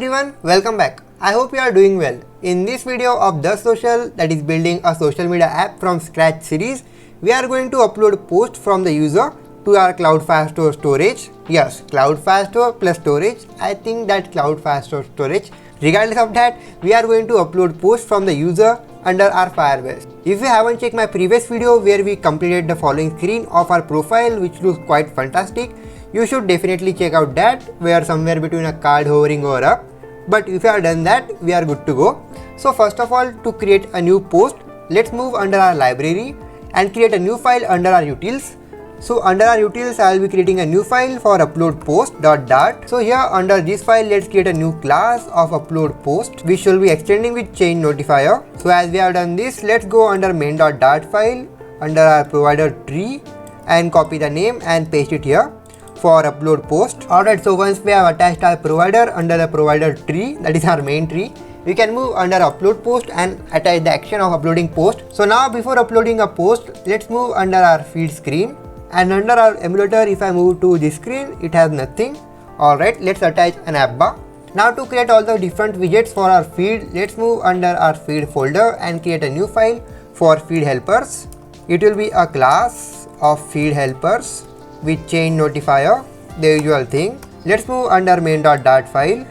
everyone, welcome back. I hope you are doing well. In this video of The Social, that is building a social media app from scratch series, we are going to upload post from the user to our Cloud Firestore storage. Yes, Cloud Firestore plus storage. I think that Cloud Firestore storage. Regardless of that, we are going to upload post from the user under our Firebase. If you haven't checked my previous video where we completed the following screen of our profile, which looks quite fantastic, you should definitely check out that, where somewhere between a card hovering over up. But if you have done that, we are good to go. So first of all, to create a new post, let's move under our library and create a new file under our utils. So under our utils, I will be creating a new file for upload post.dart. So here under this file, let's create a new class of upload post, which will be extending with change notifier. So as we have done this, let's go under main.dart file under our provider tree and copy the name and paste it here for upload post. Alright, so once we have attached our provider under the provider tree, that is our main tree, we can move under upload post and attach the action of uploading post. So now before uploading a post, let's move under our feed screen, and under our emulator, if I move to this screen, it has nothing. Alright, let's attach an app bar. Now to create all the different widgets for our feed, let's move under our feed folder and create a new file for feed helpers. It will be a class of feed helpers with change notifier, the usual thing. Let's move under main.dart file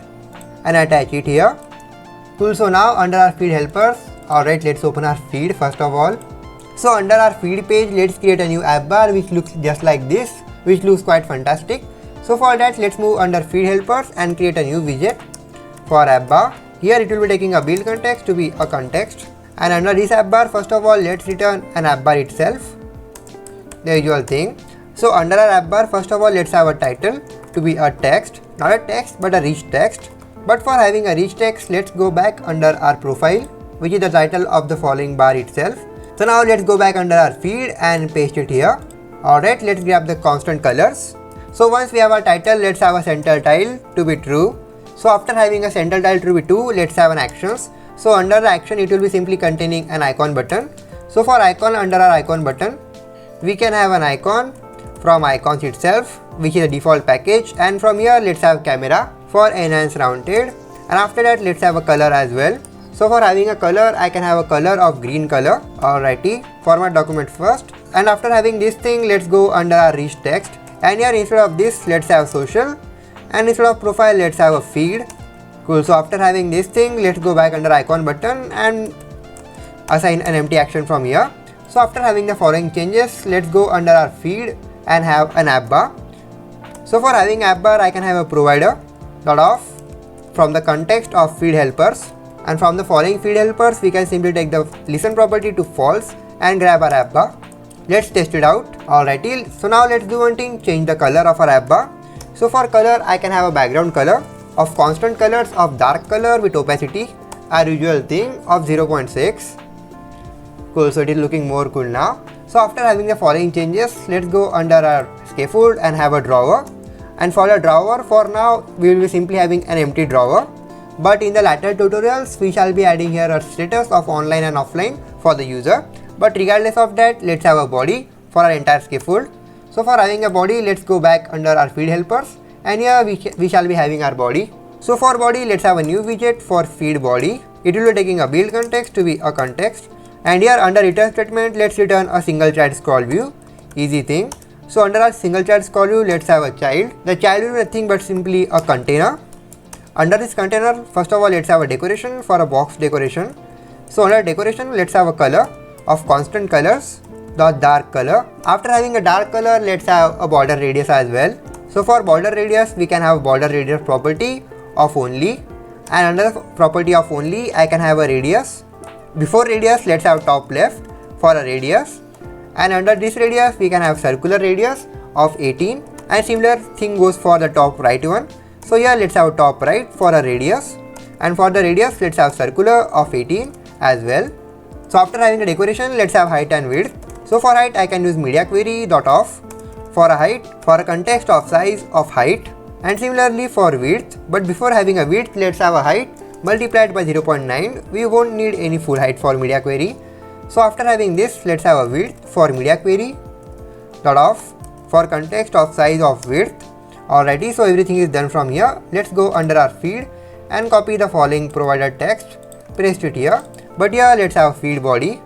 and attach it here. Cool, so now under our feed helpers, alright, let's open our feed first of all. So under our feed page, let's create a new app bar which looks just like this, which looks quite fantastic. So for that, let's move under feed helpers and create a new widget for app bar. Here it will be taking a build context to be a context. And under this app bar, first of all, let's return an app bar itself, the usual thing. So under our app bar, first of all, let's have a title to be a text, not a text but a rich text. But for having a rich text, let's go back under our profile, which is the title of the following bar itself. So now let's go back under our feed and paste it here. Alright, let's grab the constant colors. So once we have our title, let's have a center tile to be true. So after having a center tile to be true, let's have an actions. So under the action, it will be simply containing an icon button. So for icon, under our icon button, we can have an icon from icons itself, which is a default package, and from here let's have camera for enhance rounded, and after that let's have a color as well. So for having a color, I can have a color of green color. Alrighty, format document first, and after having this thing, let's go under our rich text, and here instead of this let's have social, and instead of profile let's have a feed. Cool, so after having this thing, let's go back under icon button and assign an empty action from here. So after having the following changes, let's go under our feed and have an app bar. So for having app bar, I can have a provider dot off from the context of feed helpers, and from the following feed helpers we can simply take the listen property to false and grab our app bar. Let's test it out. Alrighty, so now let's do one thing, change the color of our app bar. So for color, I can have a background color of constant colors of dark color with opacity, our usual thing, of 0.6. Cool, so it is looking more cool now. So after having the following changes, let's go under our scaffold and have a drawer. And for the drawer, for now, we will be simply having an empty drawer. But in the later tutorials, we shall be adding here a status of online and offline for the user. But regardless of that, let's have a body for our entire scaffold. So for having a body, let's go back under our feed helpers, and here we shall be having our body. So for body, let's have a new widget for feed body. It will be taking a build context to be a context. And here under return statement, let's return a single child scroll view, easy thing. So under our single child scroll view, let's have a child. The child will be nothing but simply a container. Under this container, first of all, let's have a decoration for a box decoration. So under decoration, let's have a color of constant colors, the dark color. After having a dark color, let's have a border radius as well. So for border radius, we can have border radius property of only, and under the property of only, I can have a radius. Before radius, let's have top left for a radius, and under this radius we can have circular radius of 18, and similar thing goes for the top right one. So here let's have top right for a radius, and for the radius let's have circular of 18 as well. So after having a decoration, let's have height and width. So for height, I can use media query dot off for a height for a context of size of height, and similarly for width. But before having a width, let's have a height multiplied by 0.9. We won't need any full height for media query. So after having this, let's have a width for media query dot off for context of size of width. Alrighty, so everything is done from here. Let's go under our feed and copy the following provided text, paste it here. But here let's have feed body.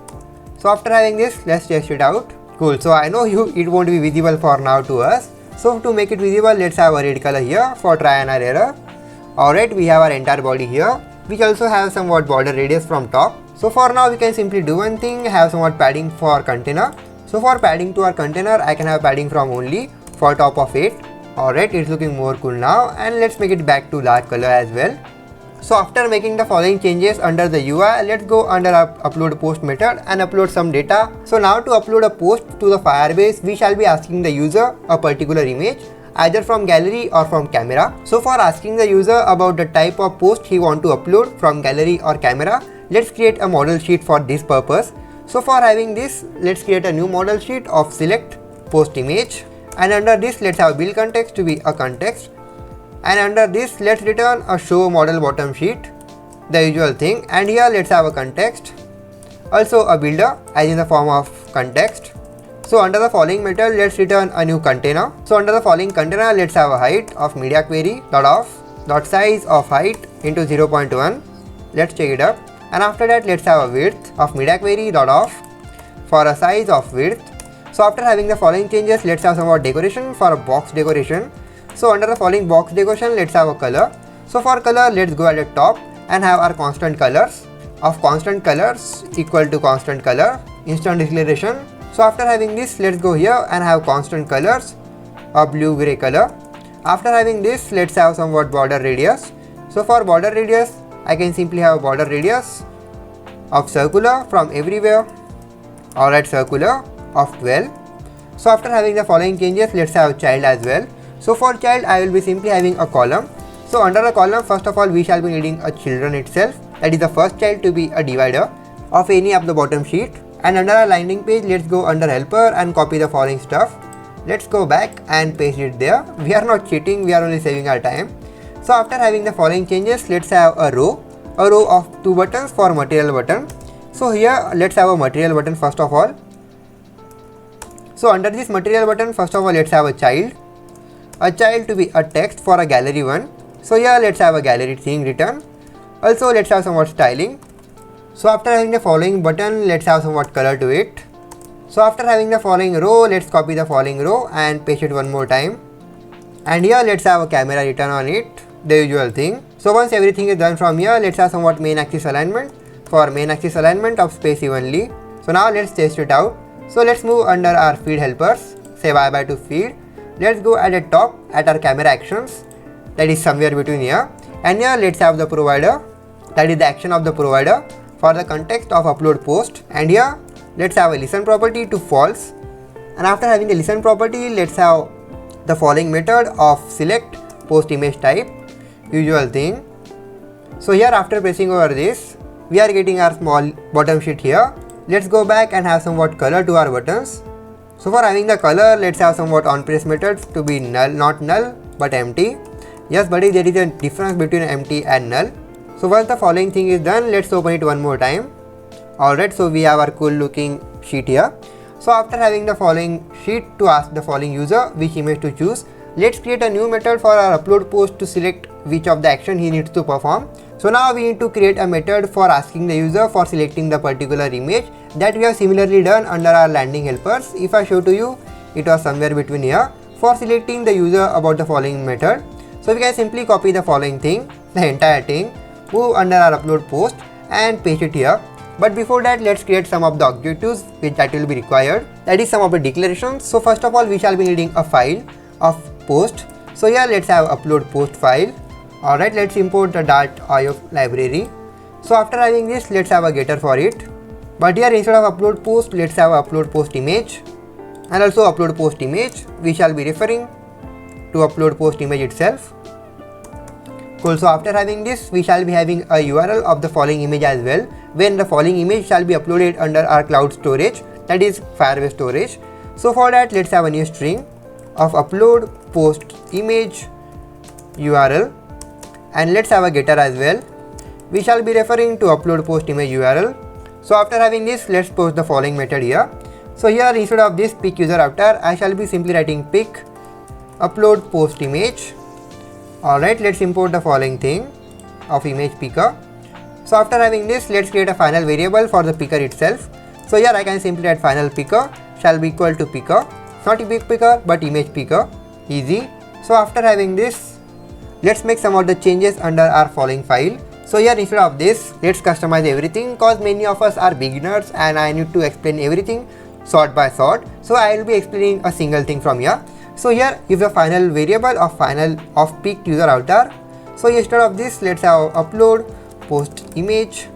So after having this, let's test it out. Cool. So I know it won't be visible for now to us. So to make it visible, let's have a red color here for try and error. Alright, we have our entire body here, which also has somewhat border radius from top. So for now we can simply do one thing, have somewhat padding for container. So for padding to our container, I can have padding from only for top of it. Alright, it's looking more cool now, and let's make it back to dark color as well. So after making the following changes under the UI, let's go under our upload post method and upload some data. So now to upload a post to the Firebase, we shall be asking the user a particular image, either from gallery or from camera. So for asking the user about the type of post he want to upload from gallery or camera, let's create a model sheet for this purpose. So for having this, let's create a new model sheet of select post image, and under this let's have build context to be a context, and under this let's return a show model bottom sheet, the usual thing, and here let's have a context, also a builder as in the form of context. So under the following method, let's return a new container. So under the following container, let's have a height of media query dot size of height into 0.1. Let's check it up, and after that let's have a width of media query dot off for a size of width. So after having the following changes, let's have somewhat decoration for a box decoration. So under the following box decoration, let's have a color. So for color, let's go at the top and have our constant colors of constant colors equal to constant color instant declaration. So after having this, let's go here and have constant colors of blue gray color. After having this, let's have somewhat border radius. So for border radius, I can simply have border radius of circular from everywhere. Alright, circular of 12. So after having the following changes, let's have child as well. So for child, I will be simply having a column. So under a column, first of all, we shall be needing a children itself, that is the first child to be a divider of any of the bottom sheet. And under our landing page, let's go under helper and copy the following stuff. Let's go back and paste it there. We are not cheating, we are only saving our time. So after having the following changes, let's have a row of 2 buttons for material button. So here let's have a material button first of all. So under this material button, first of all, let's have a child to be a text for a gallery one. So here let's have a gallery thing written. Also let's have somewhat styling. So after having the following button, let's have somewhat color to it. So after having the following row, let's copy the following row and paste it one more time. And here let's have a camera written on it, the usual thing. So once everything is done from here, let's have somewhat main axis alignment for main axis alignment of space evenly. So now let's test it out. So let's move under our feed helpers, say bye bye to feed. Let's go at the top at our camera actions, that is somewhere between here, and here let's have the provider, that is the action of the provider for the context of upload post, and here let's have a listen property to false. And after having the listen property, let's have the following method of select post image type, usual thing. So here after pressing over this, we are getting our small bottom sheet here. Let's go back and have somewhat color to our buttons. So for having the color, let's have somewhat on press methods to be null, not null but empty. Yes buddy, there is a difference between empty and null. So once the following thing is done, let's open it one more time. Alright, so we have our cool looking sheet here. So after having the following sheet to ask the following user which image to choose, let's create a new method for our upload post to select which of the action he needs to perform. So now we need to create a method for asking the user for selecting the particular image that we have similarly done under our landing helpers. If I show to you, it was somewhere between here for selecting the user about the following method. So we can simply copy the following thing, the entire thing, move under our upload post and paste it here. But before that, let's create some of the objectives which that will be required, that is some of the declarations. So first of all, we shall be needing a file of post. So here let's have upload post file. Alright, let's import the .io library. So after having this, let's have a getter for it. But here instead of upload post, let's have upload post image and also upload post image. We shall be referring to upload post image itself. Cool. So after having this, we shall be having a URL of the following image as well, when the following image shall be uploaded under our cloud storage, that is Firebase storage. So for that, let's have a new string of upload post image URL, and let's have a getter as well. We shall be referring to upload post image URL. So after having this, let's post the following method here. So here instead of this pick user avatar, I shall be simply writing pick upload post image. Alright, let's import the following thing. of image picker. So after having this, let's create a final variable for the picker itself. So here I can simply add final picker shall be equal to picker, not image picker but image picker. Easy. So after having this, let's make some of the changes under our following file. So here instead of this, let's customize everything cause many of us are beginners and I need to explain everything sort by sort. So I will be explaining a single thing from here. So here is the final variable of picked user avatar. So instead of this, let's have upload post image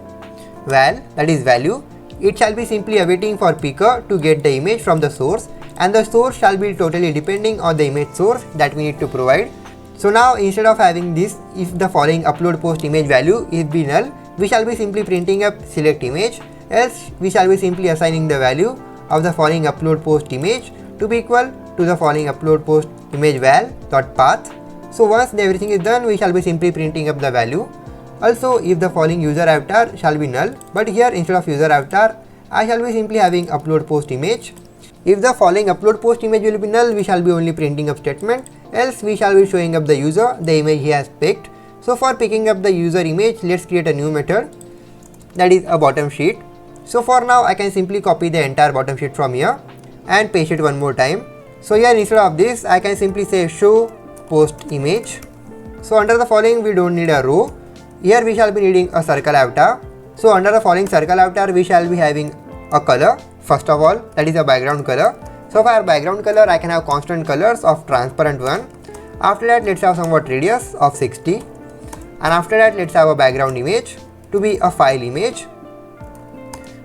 val, that is value. It shall be simply awaiting for picker to get the image from the source, and the source shall be totally depending on the image source that we need to provide. So now instead of having this, if the following upload post image value is be null, we shall be simply printing up select image, else we shall be simply assigning the value of the following upload post image to be equal to the following upload post image val dot path. So once everything is done, we shall be simply printing up the value. Also, if the following user avatar shall be null, but here instead of user avatar, I shall be simply having upload post image. If the following upload post image will be null, we shall be only printing up statement, else we shall be showing up the user, the image he has picked. So for picking up the user image, let's create a new method, that is a bottom sheet. So for now, I can simply copy the entire bottom sheet from here and paste it one more time. So here instead of this, I can simply say show post image. So under the following, we don't need a row. Here we shall be needing a circle avatar. So under the following circle avatar, we shall be having a color. First of all, that is a background color. So for our background color, I can have constant colors of transparent one. After that, let's have somewhat radius of 60. And after that, let's have a background image to be a file image.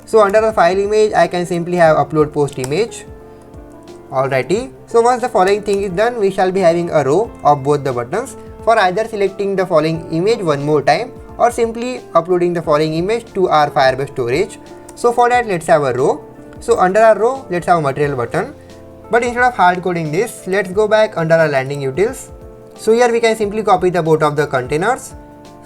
So under the file image, I can simply have upload post image. Alrighty. So once the following thing is done, we shall be having a row of both the buttons for either selecting the following image one more time or simply uploading the following image to our Firebase storage. So for that, let's have a row. So under our row, let's have a material button. But instead of hard coding this, let's go back under our landing utils. So here we can simply copy the both of the containers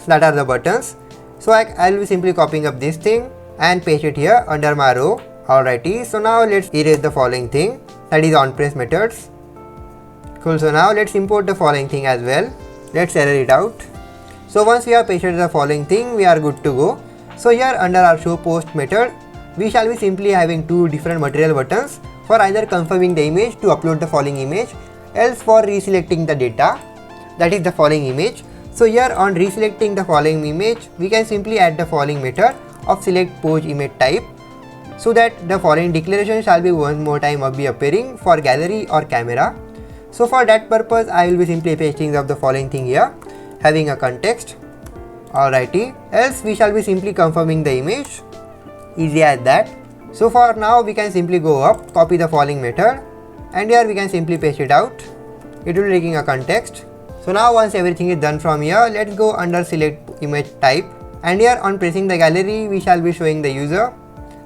that are the buttons. So I will be simply copying up this thing and paste it here under my row. Alrighty. So now let's erase the following thing, that is onPress methods. Cool. So now let's import the following thing as well. Let's error it out. So once we have pasted the following thing, we are good to go. So here under our show post method, we shall be simply having two different material buttons for either confirming the image to upload the following image, else for reselecting the data, that is the following image. So here on reselecting the following image, we can simply add the following method of select post image type, so that the following declaration shall be one more time be appearing for gallery or camera. So for that purpose, I will be simply pasting up the following thing here, having a context. Alrighty, else we shall be simply confirming the image. Easy as that. So for now, we can simply go up, copy the following method, and here we can simply paste it out. It will be taking a context. So now once everything is done from here, let's go under select image type, and here on pressing the gallery, we shall be showing the user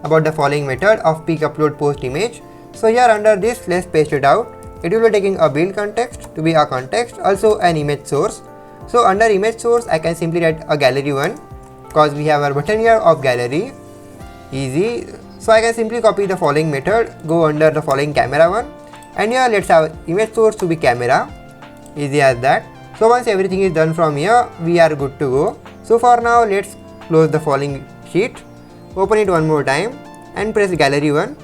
about the following method of pick upload post image. So here under this, let's paste it out. It will be taking a build context to be a context, also an image source. So under image source, I can simply write a gallery one because we have our button here of gallery. Easy. So I can simply copy the following method, go under the following camera one, and here let's have image source to be camera. Easy as that. So once everything is done from here, we are good to go. So for now, let's close the following sheet, open it one more time and press gallery one.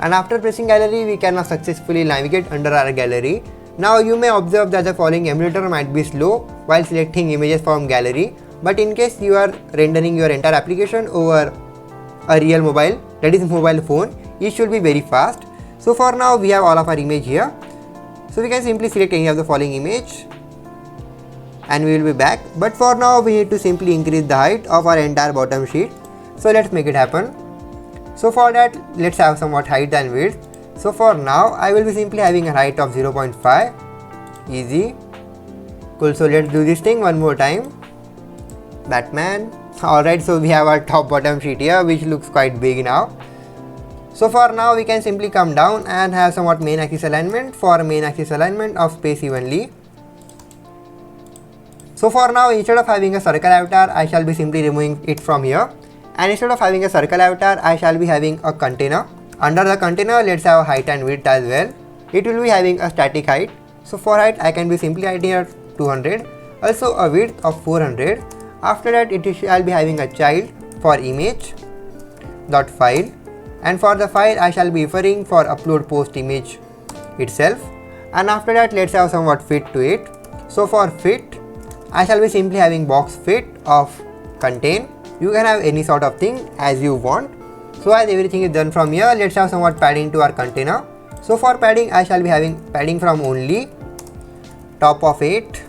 And after pressing gallery, we can now successfully navigate under our gallery. Now you may observe that the following emulator might be slow while selecting images from gallery, but in case you are rendering your entire application over a real mobile, that is mobile phone, it should be very fast. So for now, we have all of our image here. So we can simply select any of the following image and we will be back. But for now, we need to simply increase the height of our entire bottom sheet. So let's make it happen. So for that, let's have somewhat height and width. So for now, I will be simply having a height of 0.5. Easy. Cool. So let's do this thing one more time. Batman. Alright, so we have our top bottom sheet here, which looks quite big now. So for now, we can simply come down and have somewhat main axis alignment for main axis alignment of space evenly. So for now, instead of having a circle avatar, I shall be simply removing it from here. And instead of having a circle avatar, I shall be having a container. Under the container, let's have height and width as well. It will be having a static height. So for height, I can be simply writing here 200. also a width of 400. After that it shall be having a child for image dot file, and for the file I shall be referring for upload post image itself. And after that let's have somewhat fit to it. So for fit I shall be simply having box fit of contain. You can have any sort of thing as you want. So as everything is done from here, let's have somewhat padding to our container. So for padding I shall be having padding from only top of 8.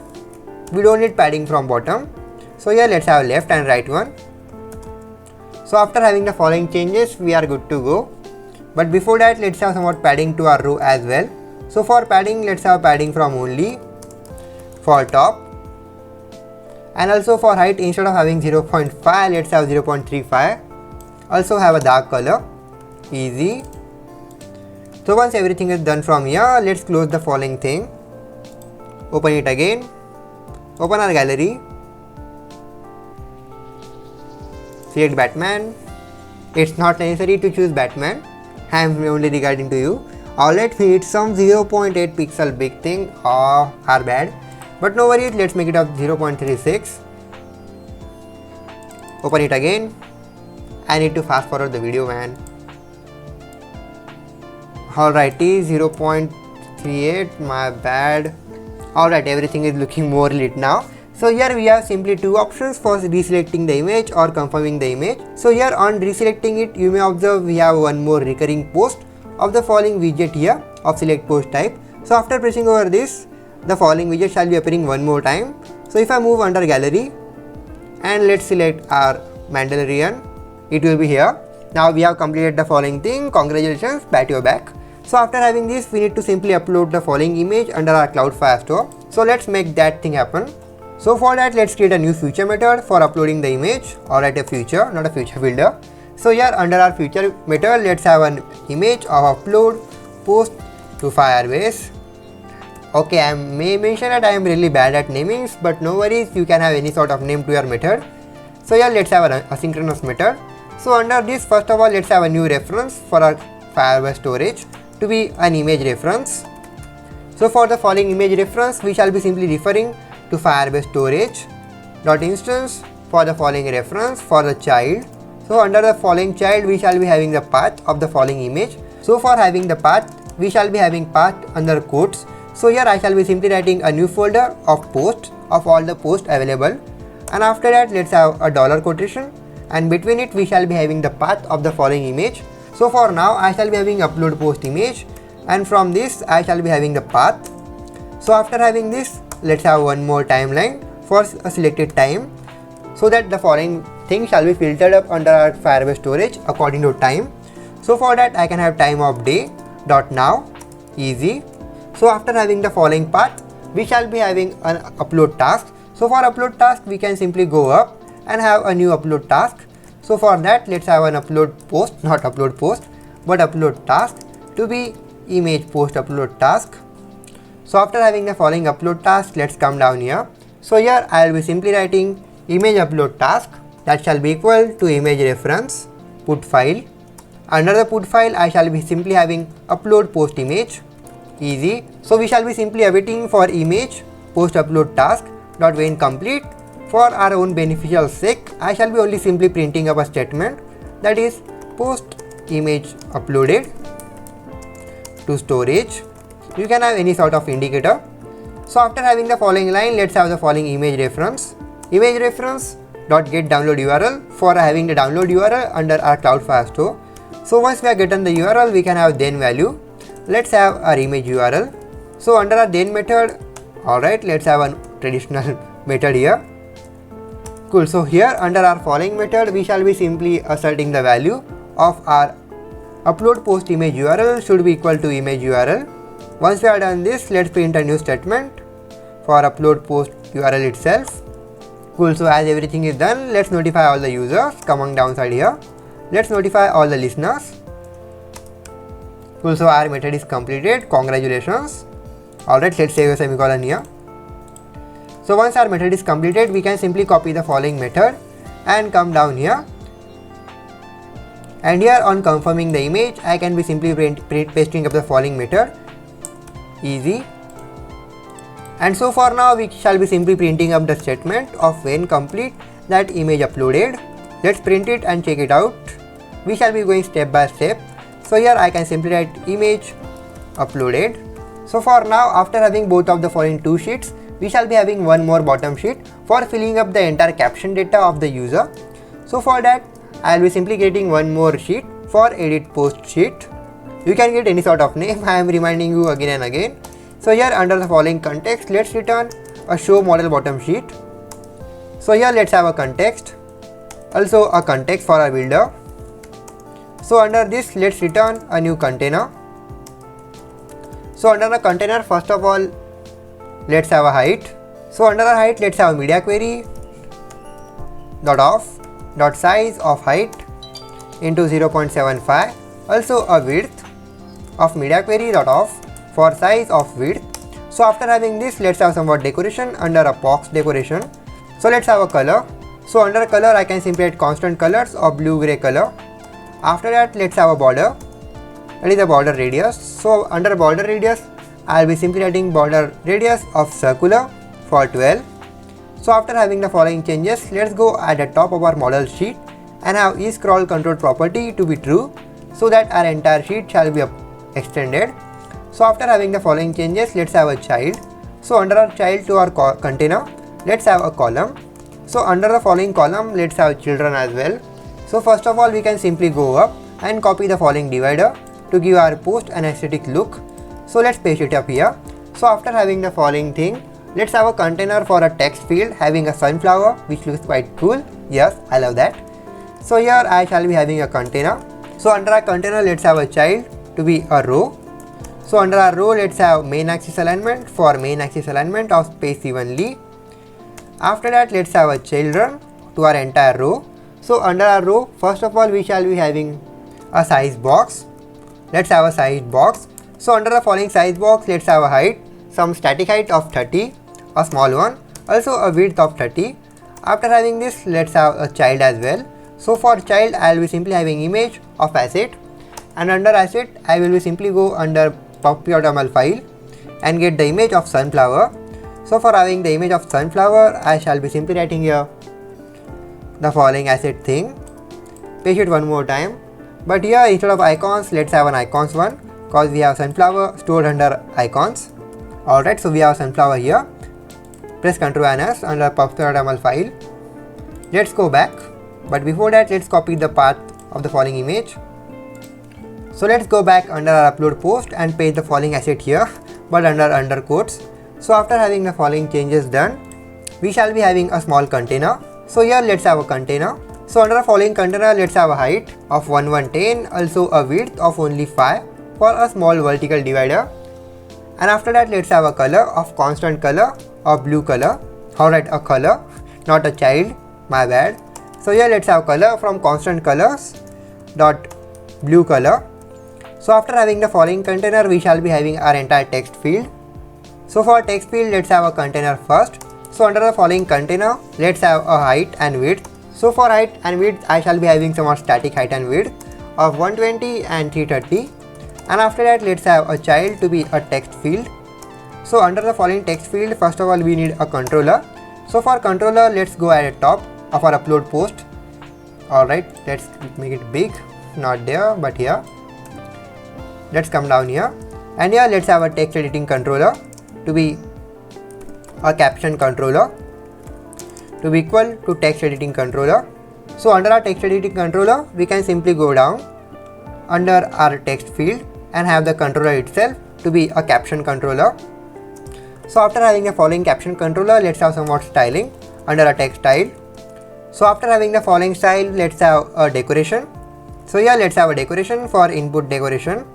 We don't need padding from bottom. So here let's have left and right one. So after having the following changes we are good to go. But before that let's have somewhat padding to our row as well. So for padding let's have padding from only for top, and also for height instead of having 0.5 let's have 0.35. Also have a dark color, easy. So once everything is done from here, let's close the following thing, open it again, open our gallery, select Batman. It's not necessary to choose Batman, I am only regarding to you. Alright, we hit some 0.8 pixel big thing, are bad, but no worries, let's make it up 0.36. Open it again. I need to fast forward the video, man. Alrighty, 0.38, my bad. Alright, everything is looking more lit now. So here we have simply two options for deselecting the image or confirming the image. So here on deselecting it, you may observe we have one more recurring post of the following widget here of select post type. So after pressing over this, the following widget shall be appearing one more time. So if I move under gallery and let's select our Mandalorian, it will be here. Now we have completed the following thing. Congratulations, pat your back. So after having this, we need to simply upload the following image under our Cloud Firestore. So let's make that thing happen. So for that, let's create a new future method for uploading the image, or at a future, not a future builder. So here under our future method, let's have an image of upload post to Firebase. Okay, I may mention that I am really bad at namings, but no worries, you can have any sort of name to your method. So here let's have an asynchronous method. So under this, first of all, let's have a new reference for our Firebase storage to be an image reference. So for the following image reference, we shall be simply referring to Firebase storage dot instance for the following reference for the child. So under the following child, we shall be having the path of the following image. So for having the path, we shall be having path under quotes. So here I shall be simply writing a new folder of posts of all the posts available, and after that let's have a dollar quotation, and between it we shall be having the path of the following image. So for now I shall be having upload post image, and from this I shall be having the path. So after having this, let's have one more timeline for a selected time, so that the following thing shall be filtered up under our Firebase storage according to time. So for that I can have time of day dot now, easy. So after having the following path, we shall be having an upload task. So for upload task, we can simply go up and have a new upload task. So for that, let's have an upload post, not upload post, but upload task to be image post upload task. So after having the following upload task, let's come down here. So here I will be simply writing image upload task that shall be equal to image reference put file. Under the put file, I shall be simply having upload post image, easy. So we shall be simply awaiting for image post upload task dot when complete. For our own beneficial sake, I shall be only simply printing up a statement that is post image uploaded to storage. You can have any sort of indicator. So after having the following line, let's have the following image reference dot get download URL for having the download URL under our Cloud Firestore. So once we have gotten the URL, we can have then value. Let's have our image URL. So under our then method, alright, let's have a traditional method here. Cool. So here under our following method, we shall be simply asserting the value of our upload post image URL should be equal to image URL. Once we have done this, let's print a new statement for upload post URL itself. Cool. So as everything is done, let's notify all the users. Coming down side here, let's notify all the listeners. Cool. So our method is completed. Congratulations. Alright, let's save a semicolon here. So once our method is completed, we can simply copy the following method and come down here. And here on confirming the image, I can be simply pasting up the following method, easy. And so for now we shall be simply printing up the statement of when complete that image uploaded. Let's print it and check it out. We shall be going step by step. So here I can simply write image uploaded. So for now, after having both of the following two sheets, we shall be having one more bottom sheet for filling up the entire caption data of the user. So for that, I will be simply getting one more sheet for edit post sheet. You can get any sort of name, I am reminding you again and again. So here under the following context, let's return a show model bottom sheet. So here let's have a context, also a context for our builder. So under this, let's return a new container. So under the container, first of all, let's have a height. So under the height, let's have a media query dot size of height into 0.75. Also a width of media query dot off for size of width. So after having this, let's have somewhat decoration under a box decoration. So let's have a color. So under color, I can simply add constant colors of blue gray color. After that, let's have a border, that is a border radius. So under border radius, I'll be simply adding border radius of circular for 12. So after having the following changes, let's go at the top of our model sheet and have each scroll control property to be true, so that our entire sheet shall be extended. So after having the following changes, let's have a child. So under our child to our container, let's have a column. So under the following column, let's have children as well. So first of all, we can simply go up and copy the following divider to give our post an aesthetic look. So let's paste it up here. So after having the following thing, let's have a container for a text field having a sunflower, which looks quite cool. Yes, I love that. So here I shall be having a container. So under our container, let's have a child to be a row. So under our row, let's have main axis alignment for main axis alignment of space evenly. After that, let's have a children to our entire row. So under our row, first of all, we shall be having a size box. Let's have a size box. So under the following size box, let's have a height, some static height of 30, a small one, also a width of 30. After having this, let's have a child as well. So for child, I will be simply having image of asset, and under asset, I will be simply go under pub.yml file and get the image of sunflower. So for having the image of sunflower, I shall be simply writing here the following asset thing. Paste it one more time, but here instead of icons, let's have an icons one, because we have sunflower stored under icons. Alright, so we have sunflower here. Press Ctrl and S under pub.yml file. Let's go back, but before that, let's copy the path of the following image. So let's go back under our upload post and paste the following asset here, but under quotes. So after having the following changes done, we shall be having a small container. So here let's have a container. So under the following container, let's have a height of 1110, also a width of only 5 for a small vertical divider. And after that, let's have a color of constant color of blue color. Alright, a color, not a child, my bad. So here let's have color from constant colors dot blue color. So after having the following container, we shall be having our entire text field. So for text field, let's have a container first. So under the following container, let's have a height and width. So for height and width, I shall be having some static height and width of 120 and 330. And after that, let's have a child to be a text field. So under the following text field, first of all, we need a controller. So for controller, let's go at the top of our upload post. Alright, let's make it big, not there, but here. Let's come down here, and here let's have a text editing controller to be a caption controller to be equal to text editing controller. So under our text editing controller, we can simply go down under our text field and have the controller itself to be a caption controller. So after having the following caption controller, let's have somewhat styling under a text style. So after having the following style, let's have a decoration. So here let's have a decoration for input decoration.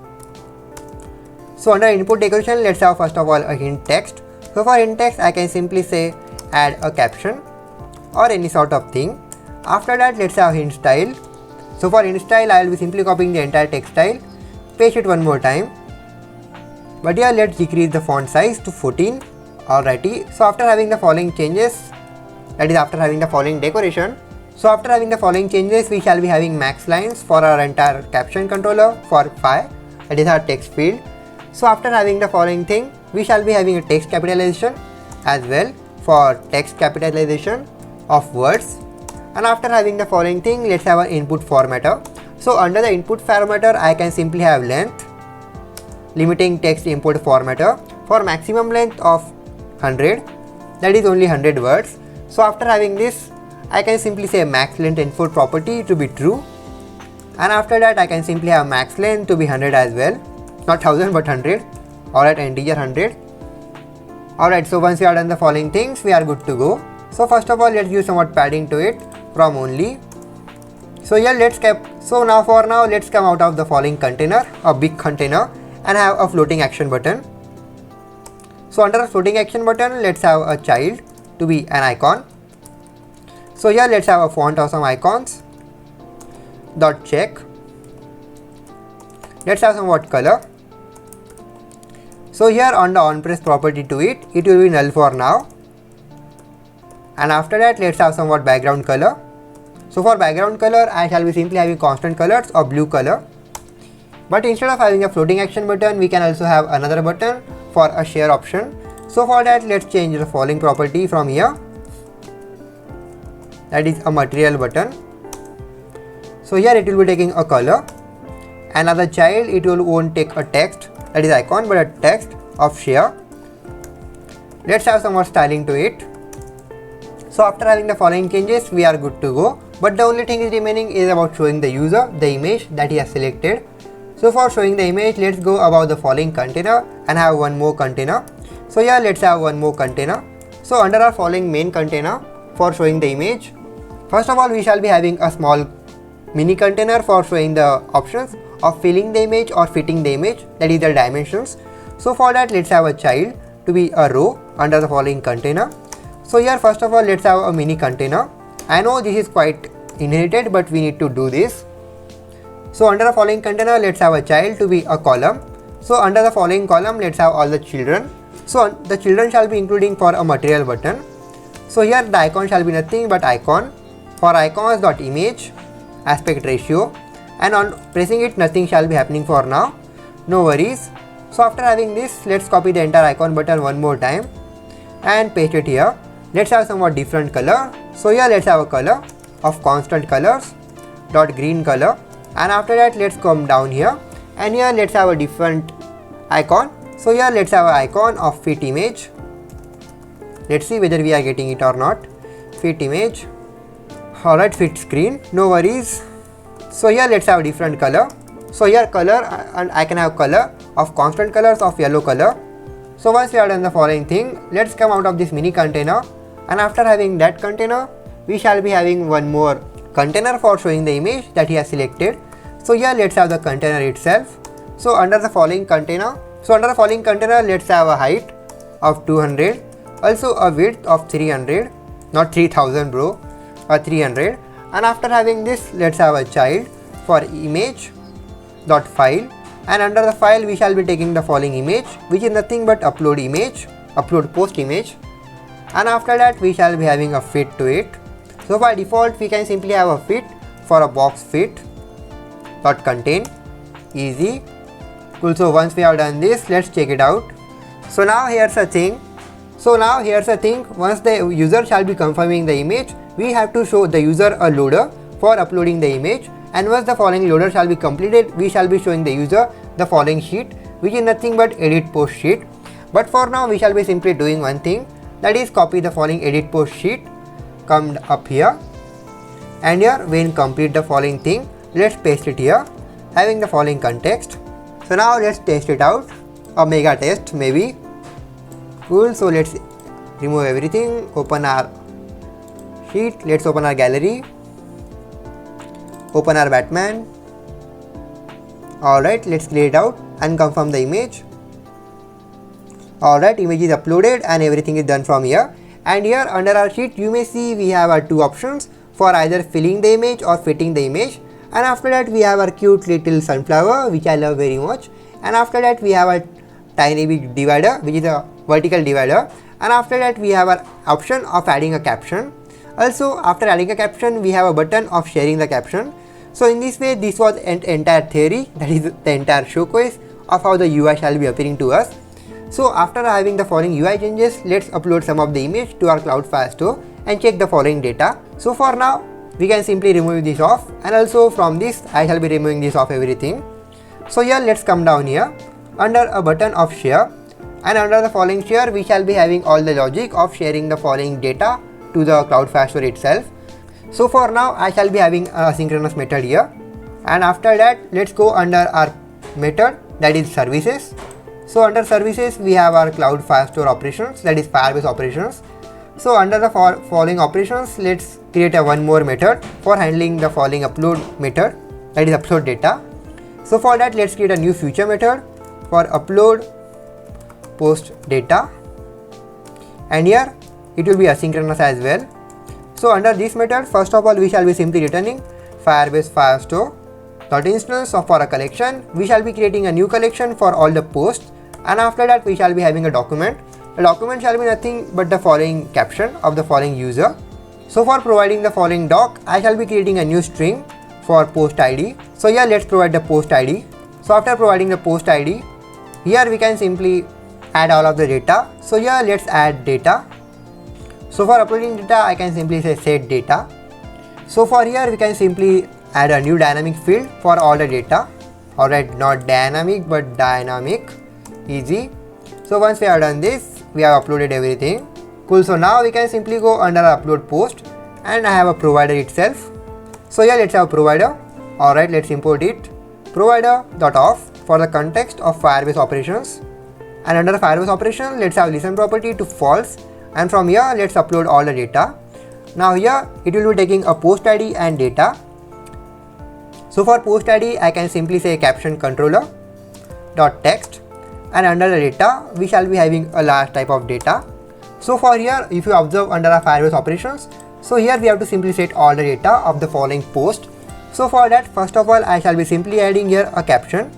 So under input decoration, let's have first of all a hint text. So for hint text, I can simply say add a caption or any sort of thing. After that, let's have hint style. So for hint style, I will be simply copying the entire text style, paste it one more time. But here let's decrease the font size to 14. Alrighty. So after having the following changes, that is after having the following decoration. So after having the following changes, we shall be having max lines for our entire caption controller for 5. That is our text field. So after having the following thing, we shall be having a text capitalization as well for text capitalization of words. And after having the following thing, let's have an input formatter. So under the input formatter, I can simply have length, limiting text input formatter for maximum length of 100, that is only 100 words. So after having this, I can simply say max length input property to be true, and after that I can simply have max length to be 100 as well, not 1000 but 100. Alright, integer 100. Alright, so once we are done the following things, we are good to go. So first of all, let's give somewhat padding to it from only. So here let's come out of the following container, a big container, and have a floating action button. So under a floating action button, let's have a child to be an icon. So here let's have a font of some icons. Dot check. Let's have somewhat color. So here on the onPress property to it, it will be null for now. And after that, let's have somewhat background color. So for background color, I shall be simply having constant colors of blue color. But instead of having a floating action button, we can also have another button for a share option. So for that, let's change the following property from here. That is a material button. So here it will be taking a color. And as a child, it won't take a text, that is icon, but a text of share. Let's have some more styling to it. So after having the following changes, we are good to go. But the only thing is remaining is about showing the user the image that he has selected. So for showing the image, let's go about the following container and have one more container. So here let's have one more container. So under our following main container for showing the image, first of all we shall be having a small mini container for showing the options of filling the image or fitting the image, that is the dimensions. So for that, let's have a child to be a row under the following container. So here first of all, let's have a mini container. I know this is quite inherited, but we need to do this. So under the following container, let's have a child to be a column. So under the following column, let's have all the children. So the children shall be including for a material button. So here the icon shall be nothing but icon. For icons dot image aspect ratio, and on pressing it, nothing shall be happening for now. No worries. So after having this, let's copy the entire icon button one more time and paste it here. Let's have somewhat different color. So here let's have a color of constant colors dot green color, and after that let's come down here, and here let's have a different icon. So here let's have an icon of fit image. Let's see whether we are getting it or not. Fit image. Alright, fit screen, no worries. So here let's have a different color. So here color, and I can have color of constant colors of yellow color. So once we are done the following thing, let's come out of this mini container, and after having that container, we shall be having one more container for showing the image that he has selected. So here let's have the container itself. So under the following container, let's have a height of 200, also a width of 300, not 3000 bro, or 300. And after having this, let's have a child for image dot file, and under the file we shall be taking the following image, which is nothing but upload image, upload post image, and after that we shall be having a fit to it. So by default we can simply have a fit for a box fit dot contain, easy, cool. So once we have done this, let's check it out. So now here's a thing. Once the user shall be confirming the image, we have to show the user a loader for uploading the image, and once the following loader shall be completed, we shall be showing the user the following sheet, which is nothing but edit post sheet. But for now we shall be simply doing one thing, that is copy the following edit post sheet, come up here, and here when complete the following thing, let's paste it here having the following context. So now let's test it out, a mega test maybe. Cool. So let's remove everything, open our sheet, let's open our gallery, open our Batman. Alright, let's clear it out and confirm the image. Alright, image is uploaded and everything is done from here. And here under our sheet you may see we have our two options for either filling the image or fitting the image. And after that we have our cute little sunflower, which I love very much. And after that we have a tiny big divider, which is a vertical divider. And after that we have our option of adding a caption. Also after adding a caption, we have a button of sharing the caption. So in this way, this was an entire theory, that is the entire showcase of how the UI shall be appearing to us. So after having the following UI changes, let's upload some of the image to our Cloud Firestore and check the following data. So for now, we can simply remove this off, and also from this I shall be removing this off everything. So here let's come down here under a button of share, and under the following share we shall be having all the logic of sharing the following data to the Cloud Firestore itself. So for now I shall be having a synchronous method here, and after that let's go under our method, that is services. So under services we have our Cloud Firestore operations, that is Firebase operations. So under the following operations, let's create a one more method for handling the following upload method, that is upload data. So for that let's create a new future method for upload post data, and here it will be asynchronous as well. So under this method, first of all we shall be simply returning Firebase Firestore dot instance of for a collection. We shall be creating a new collection for all the posts, and after that we shall be having a document. The document shall be nothing but the following caption of the following user. So for providing the following doc, I shall be creating a new string for post ID. So here let's provide the post ID. So after providing the post ID, here we can simply add all of the data. So here let's add data. So for uploading data, I can simply say set data. So for here we can simply add a new dynamic field for all the data. Alright, not dynamic but dynamic. Easy. So once we have done this, we have uploaded everything. Cool. So now we can simply go under upload post, and I have a provider itself. So here let's have provider. Alright, let's import it. Provider.off for the context of Firebase operations, and under the Firebase operation let's have listen property to false, and from here let's upload all the data. Now here it will be taking a post ID and data. So for post ID I can simply say caption controller dot text, and under the data we shall be having a large type of data. So for here, if you observe under our Firebase operations, so here we have to simply set all the data of the following post. So for that, first of all I shall be simply adding here a caption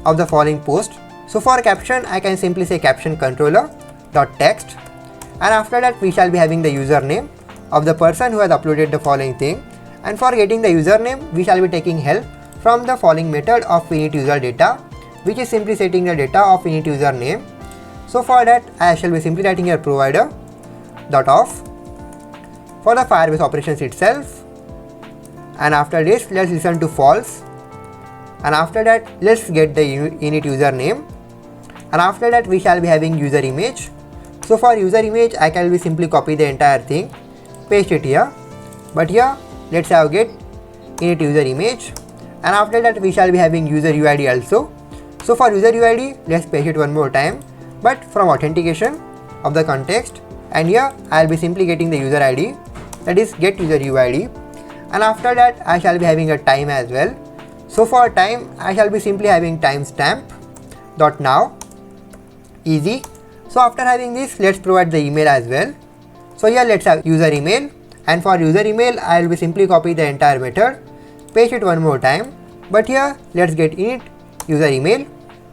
of the following post. So for caption I can simply say caption controller dot text, and after that we shall be having the username of the person who has uploaded the following thing, and for getting the username we shall be taking help from the following method of init user data, which is simply setting the data of init username. So for that I shall be simply writing here provider dot off for the Firebase operations itself, and after this let's listen to false, and after that let's get the init username, and after that we shall be having user image. So for user image I can be simply copy the entire thing, paste it here, but here let's have get init user image, and after that we shall be having user UID also. So for user UID let's paste it one more time, but from authentication of the context, and here I'll be simply getting the user ID, that is get user UID, and after that I shall be having a time as well. So for time I shall be simply having timestamp dot now. Easy. So after having this, let's provide the email as well. So here let's have user email, and for user email I will be simply copy the entire method, paste it one more time, but here let's get init user email.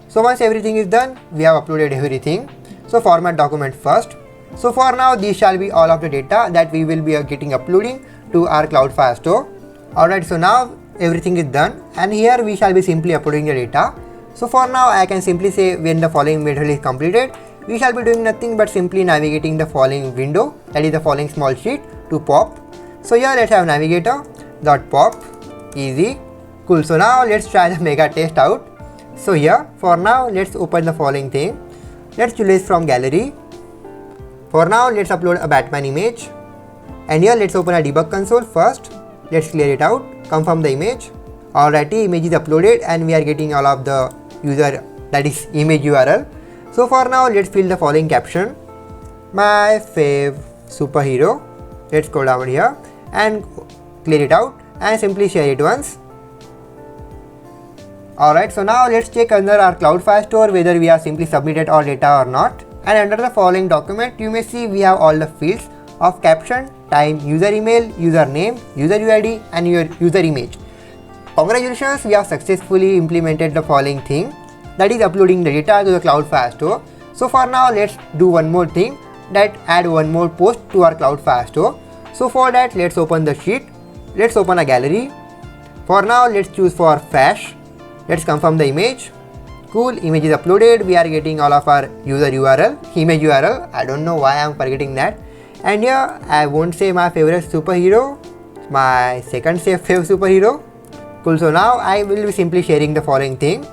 So once everything is done, we have uploaded everything. So format document first. So for now these shall be all of the data that we will be getting uploading to our Cloud Firestore. Alright, so now everything is done, and here we shall be simply uploading the data. So for now I can simply say when the following method is completed, we shall be doing nothing but simply navigating the following window, that is the following small sheet to pop. So here let's have navigator dot pop. Easy. Cool. So now let's try the mega test out. So here for now let's open the following thing. Let's choose from gallery. For now let's upload a Batman image, and here let's open a debug console first. Let's clear it out, confirm the image. Alrighty, image is uploaded and we are getting all of the user, that is image URL. So for now let's fill the following caption, my fave superhero. Let's go down here and clear it out and simply share it once. Alright, so now let's check under our Cloud Firestore whether we have simply submitted all data or not. And under the following document you may see we have all the fields of caption, time, user email, username, user UID and your user image. Congratulations, we have successfully implemented the following thing, that is uploading the data to the Cloud Firestore. So for now let's do one more thing, that add one more post to our Cloud Firestore. So for that let's open the sheet, let's open a gallery. For now let's choose for Fash. Let's confirm the image. cool. Image is uploaded. We are getting all of our user URL, image URL. I don't know why I'm forgetting that. And here I won't say my favorite superhero, my second favorite superhero. Cool. So now I will be simply sharing the following thing.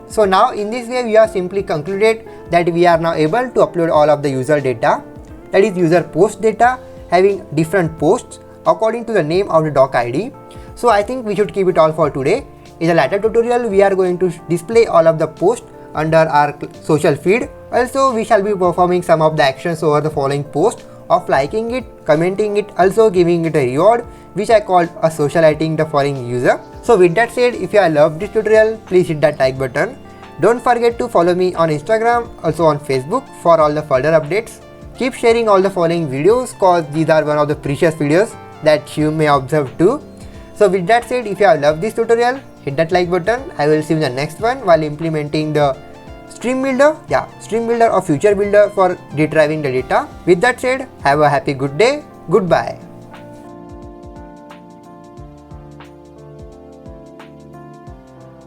So now in this way we have simply concluded that we are now able to upload all of the user data, that is user post data, having different posts according to the name of the doc ID. So I think we should keep it all for today. In the later tutorial we are going to display all of the posts under our social feed. Also we shall be performing some of the actions over the following post of liking it, commenting it, also giving it a reward, which I called a socializing the following user. So with that said, if you have loved this tutorial, please hit that like button. Don't forget to follow me on Instagram, also on Facebook for all the further updates. Keep sharing all the following videos cause these are one of the precious videos that you may observe too. So with that said, if you have loved this tutorial, hit that like button. I will see you in the next one while implementing the Stream Builder, Stream Builder or Future Builder for retrieving the data. With that said, have a happy good day. Goodbye.